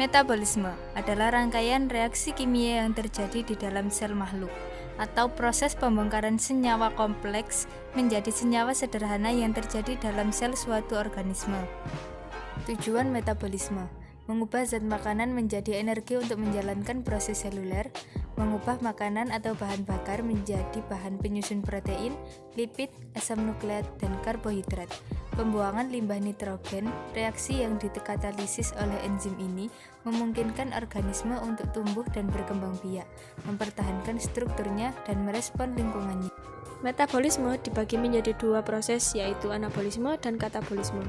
Metabolisme adalah rangkaian reaksi kimia yang terjadi di dalam sel makhluk, atau proses pembongkaran senyawa kompleks menjadi senyawa sederhana yang terjadi dalam sel suatu organisme. Tujuan metabolisme: mengubah zat makanan menjadi energi untuk menjalankan proses seluler, mengubah makanan atau bahan bakar menjadi bahan penyusun protein, lipid, asam nukleat, dan karbohidrat. Pembuangan limbah nitrogen, reaksi yang dikatalisis oleh enzim ini memungkinkan organisme untuk tumbuh dan berkembang biak, mempertahankan strukturnya, dan merespon lingkungannya. Metabolisme dibagi menjadi dua proses, yaitu anabolisme dan katabolisme.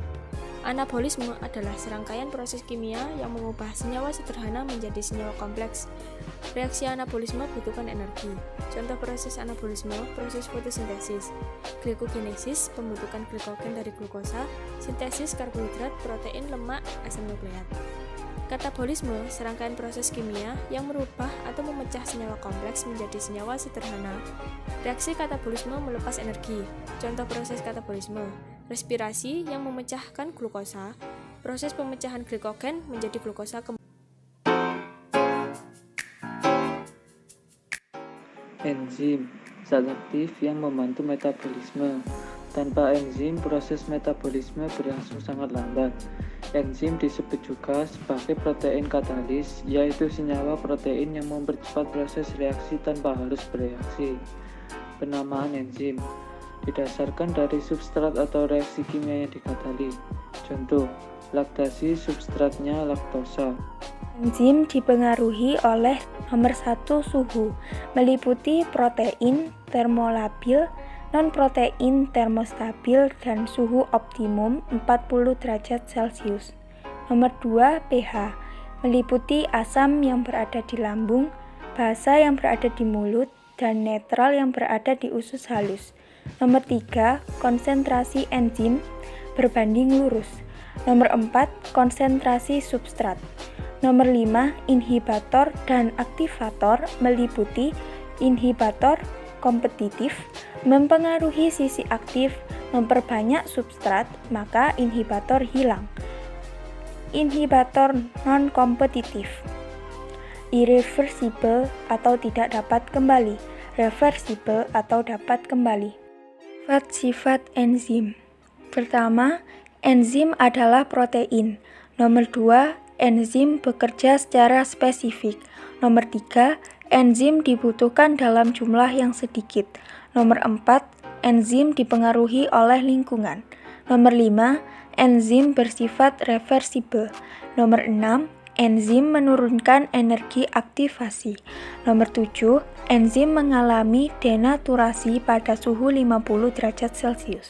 Anabolisme adalah serangkaian proses kimia yang mengubah senyawa sederhana menjadi senyawa kompleks. Reaksi anabolisme butuhkan energi. Contoh proses anabolisme: proses fotosintesis, glikogenesis, pembentukan glikogen dari glukosa, sintesis karbohidrat, protein, lemak, asam nukleat. Katabolisme, serangkaian proses kimia yang merubah atau memecah senyawa kompleks menjadi senyawa sederhana. Reaksi katabolisme melepas energi. Contoh proses katabolisme: respirasi yang memecahkan glukosa, proses pemecahan glikogen menjadi glukosa kembali. Enzim, zat aktif yang membantu metabolisme. Tanpa enzim, proses metabolisme berlangsung sangat lambat. Enzim disebut juga sebagai protein katalis, yaitu senyawa protein yang mempercepat proses reaksi tanpa harus bereaksi. Penamaan enzim didasarkan dari substrat atau reaksi kimia yang dikatali. Contoh, laktasi, substratnya laktosa. Enzim dipengaruhi oleh nomor 1 suhu, meliputi protein termolabil, non-protein termostabil, dan suhu optimum 40 derajat Celcius. Nomor 2 pH, meliputi asam yang berada di lambung, basa yang berada di mulut, dan netral yang berada di usus halus. Nomor 3 konsentrasi enzim berbanding lurus. Nomor 4 konsentrasi substrat. Nomor 5 inhibitor dan aktivator, meliputi inhibitor kompetitif, mempengaruhi sisi aktif, memperbanyak substrat, maka inhibitor hilang. Inhibitor non-kompetitif, irreversible atau tidak dapat kembali, reversible atau dapat kembali. Sifat enzim. Pertama, enzim adalah protein. Nomor 2, enzim bekerja secara spesifik. Nomor 3, enzim dibutuhkan dalam jumlah yang sedikit. Nomor 4, enzim dipengaruhi oleh lingkungan. Nomor 5, enzim bersifat reversibel. Nomor 6, enzim menurunkan energi aktivasi. Nomor 7, enzim mengalami denaturasi pada suhu 50 derajat Celcius.